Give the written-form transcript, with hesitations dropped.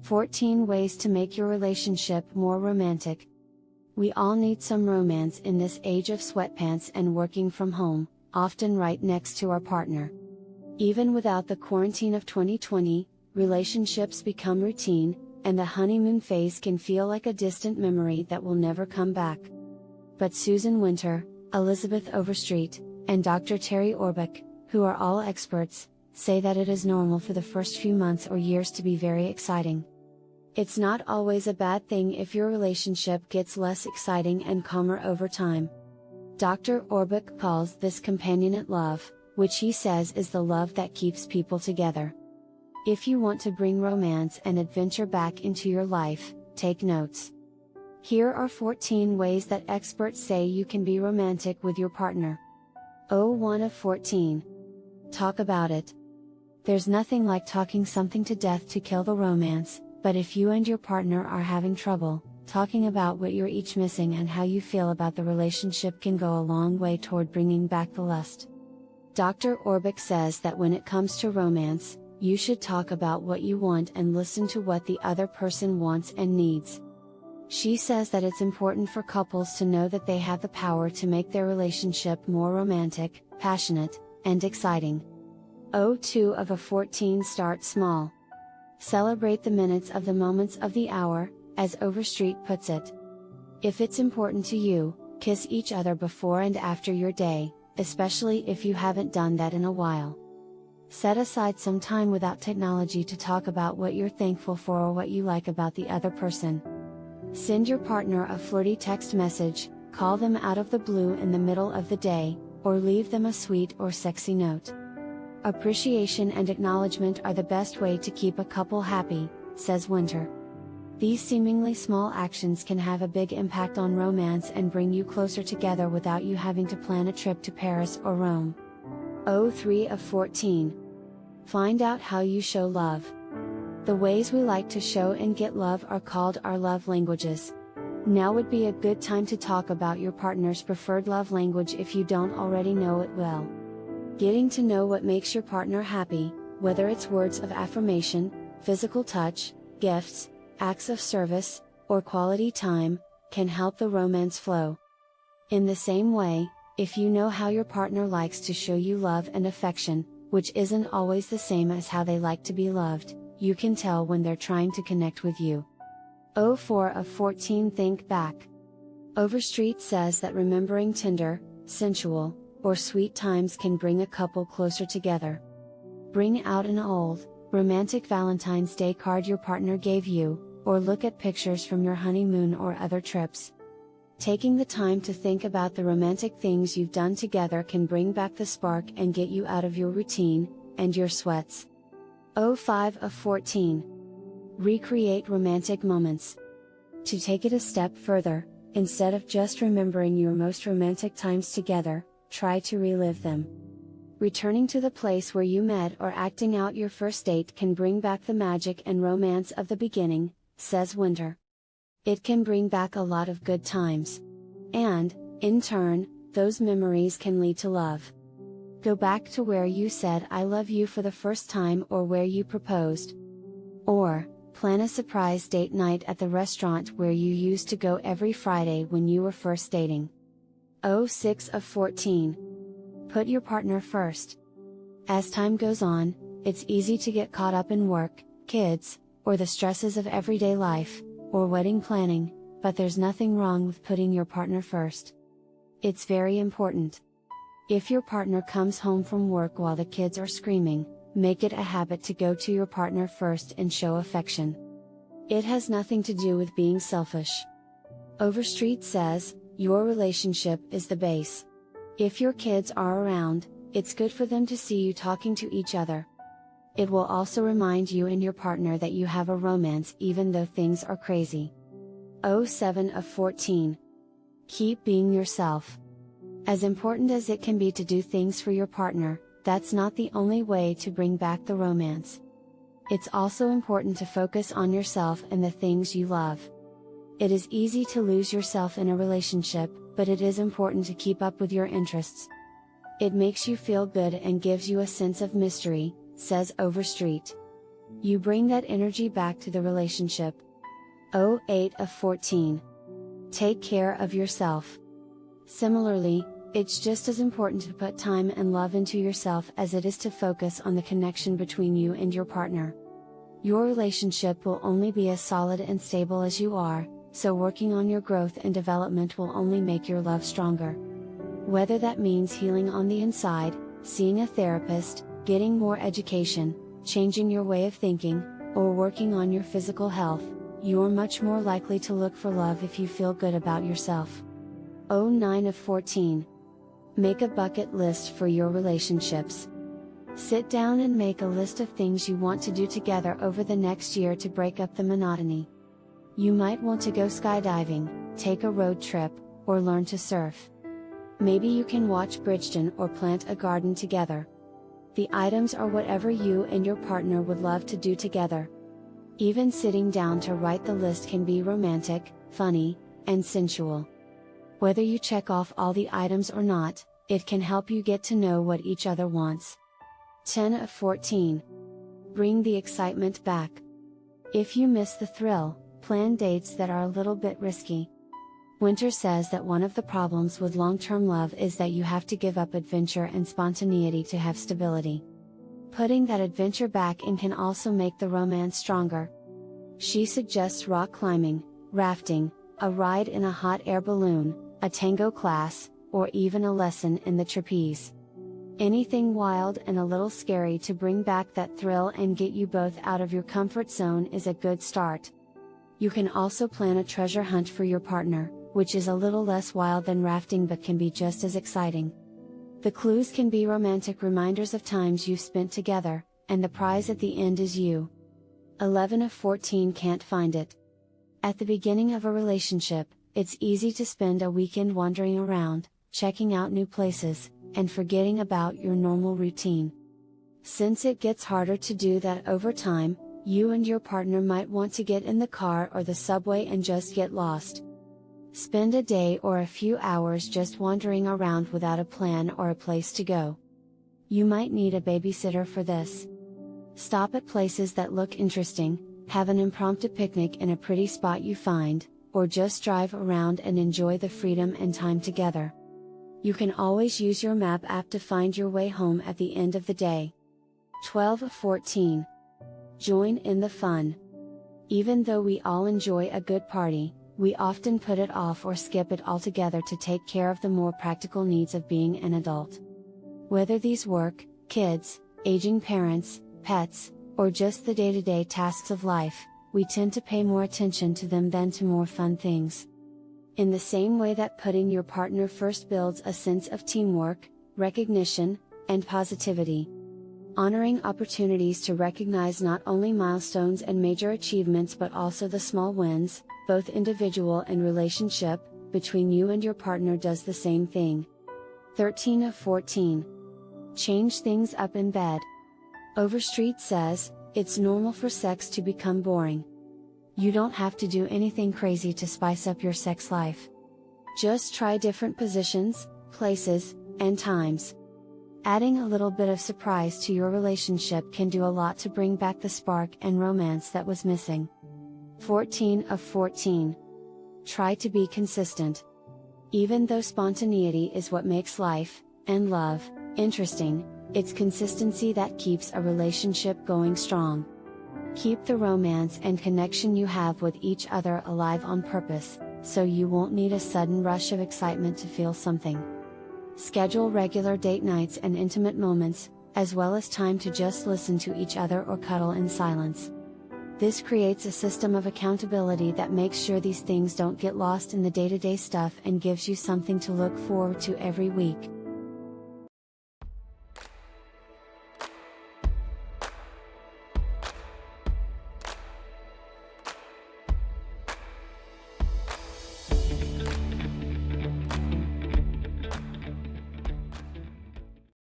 14 Ways to make your relationship more romantic. We all need some romance in this age of sweatpants and working from home, often right next to our partner. Even without the quarantine of 2020, relationships become routine, and the honeymoon phase can feel like a distant memory that will never come back. But Susan Winter, Elizabeth Overstreet, and Dr. Terry Orbuch, who are all experts, say that it is normal for the first few months or years to be very exciting. It's not always a bad thing if your relationship gets less exciting and calmer over time. Dr. Orbuch calls this companionate love, which he says is the love that keeps people together. If you want to bring romance and adventure back into your life, take notes. Here are 14 ways that experts say you can be romantic with your partner. 1 of 14. Talk about it. There's nothing like talking something to death to kill the romance, but if you and your partner are having trouble, talking about what you're each missing and how you feel about the relationship can go a long way toward bringing back the lust. Dr. Orbuch says that when it comes to romance, you should talk about what you want and listen to what the other person wants and needs. She says that it's important for couples to know that they have the power to make their relationship more romantic, passionate, and exciting. 2 of 14. Start small. Celebrate the minutes of the moments of the hour, as Overstreet puts it. If it's important to you, kiss each other before and after your day, especially if you haven't done that in a while. Set aside some time without technology to talk about what you're thankful for or what you like about the other person. Send your partner a flirty text message, call them out of the blue in the middle of the day, or leave them a sweet or sexy note. Appreciation and acknowledgement are the best way to keep a couple happy, says Winter. These seemingly small actions can have a big impact on romance and bring you closer together without you having to plan a trip to Paris or Rome. 3 of 14. Find out how you show love. The ways we like to show and get love are called our love languages. Now would be a good time to talk about your partner's preferred love language if you don't already know it well. Getting to know what makes your partner happy, whether it's words of affirmation, physical touch, gifts, acts of service, or quality time, can help the romance flow. In the same way, if you know how your partner likes to show you love and affection, which isn't always the same as how they like to be loved, you can tell when they're trying to connect with you. 4 of 14. Think back. Overstreet says that remembering tender, sensual, or sweet times can bring a couple closer together. Bring out an old, romantic Valentine's Day card your partner gave you, or look at pictures from your honeymoon or other trips. Taking the time to think about the romantic things you've done together can bring back the spark and get you out of your routine, and your sweats. 5 of 14. Recreate romantic moments. To take it a step further, instead of just remembering your most romantic times together, try to relive them. Returning to the place where you met or acting out your first date can bring back the magic and romance of the beginning, says Winter. It can bring back a lot of good times. And, in turn, those memories can lead to love. Go back to where you said I love you for the first time or where you proposed. Or, plan a surprise date night at the restaurant where you used to go every Friday when you were first dating. 6 of 14. Put your partner first. As time goes on, it's easy to get caught up in work, kids, or the stresses of everyday life, or wedding planning, but there's nothing wrong with putting your partner first. It's very important. If your partner comes home from work while the kids are screaming, make it a habit to go to your partner first and show affection. It has nothing to do with being selfish. Overstreet says, your relationship is the base. If your kids are around, it's good for them to see you talking to each other. It will also remind you and your partner that you have a romance even though things are crazy. 7 of 14. Keep being yourself. As important as it can be to do things for your partner, that's not the only way to bring back the romance. It's also important to focus on yourself and the things you love. It is easy to lose yourself in a relationship, but it is important to keep up with your interests. It makes you feel good and gives you a sense of mystery, says Overstreet. You bring that energy back to the relationship. 8 of 14. Take care of yourself. Similarly, it's just as important to put time and love into yourself as it is to focus on the connection between you and your partner. Your relationship will only be as solid and stable as you are, so working on your growth and development will only make your love stronger. Whether that means healing on the inside, seeing a therapist, getting more education, changing your way of thinking, or working on your physical health, you're much more likely to look for love if you feel good about yourself. 9 of 14. Make a bucket list for your relationships. Sit down and make a list of things you want to do together over the next year to break up the monotony. You might want to go skydiving, take a road trip, or learn to surf. Maybe you can watch Bridgerton or plant a garden together. The items are whatever you and your partner would love to do together. Even sitting down to write the list can be romantic, funny, and sensual. Whether you check off all the items or not, it can help you get to know what each other wants. 10 of 14. Bring the excitement back. If you miss the thrill, plan dates that are a little bit risky. Winter says that one of the problems with long-term love is that you have to give up adventure and spontaneity to have stability. Putting that adventure back in can also make the romance stronger. She suggests rock climbing, rafting, a ride in a hot air balloon, a tango class, or even a lesson in the trapeze. Anything wild and a little scary to bring back that thrill and get you both out of your comfort zone is a good start. You can also plan a treasure hunt for your partner, which is a little less wild than rafting but can be just as exciting. The clues can be romantic reminders of times you've spent together, and the prize at the end is you. 11 of 14 can't find it. At the beginning of a relationship, it's easy to spend a weekend wandering around, checking out new places, and forgetting about your normal routine. Since it gets harder to do that over time, you and your partner might want to get in the car or the subway and just get lost. Spend a day or a few hours just wandering around without a plan or a place to go. You might need a babysitter for this. Stop at places that look interesting, have an impromptu picnic in a pretty spot you find, or just drive around and enjoy the freedom and time together. You can always use your map app to find your way home at the end of the day. 12 of 14. Join in the fun. Even though we all enjoy a good party, we often put it off or skip it altogether to take care of the more practical needs of being an adult. Whether these work, kids, aging parents, pets, or just the day-to-day tasks of life, we tend to pay more attention to them than to more fun things. In the same way that putting your partner first builds a sense of teamwork, recognition, and positivity. Honoring opportunities to recognize not only milestones and major achievements but also the small wins, both individual and relationship, between you and your partner does the same thing. 13 of 14. Change things up in bed. Overstreet says, it's normal for sex to become boring. You don't have to do anything crazy to spice up your sex life. Just try different positions, places, and times. Adding a little bit of surprise to your relationship can do a lot to bring back the spark and romance that was missing. 14 of 14. Try to be consistent. Even though spontaneity is what makes life, and love, interesting, it's consistency that keeps a relationship going strong. Keep the romance and connection you have with each other alive on purpose, so you won't need a sudden rush of excitement to feel something. Schedule regular date nights and intimate moments, as well as time to just listen to each other or cuddle in silence. This creates a system of accountability that makes sure these things don't get lost in the day-to-day stuff and gives you something to look forward to every week.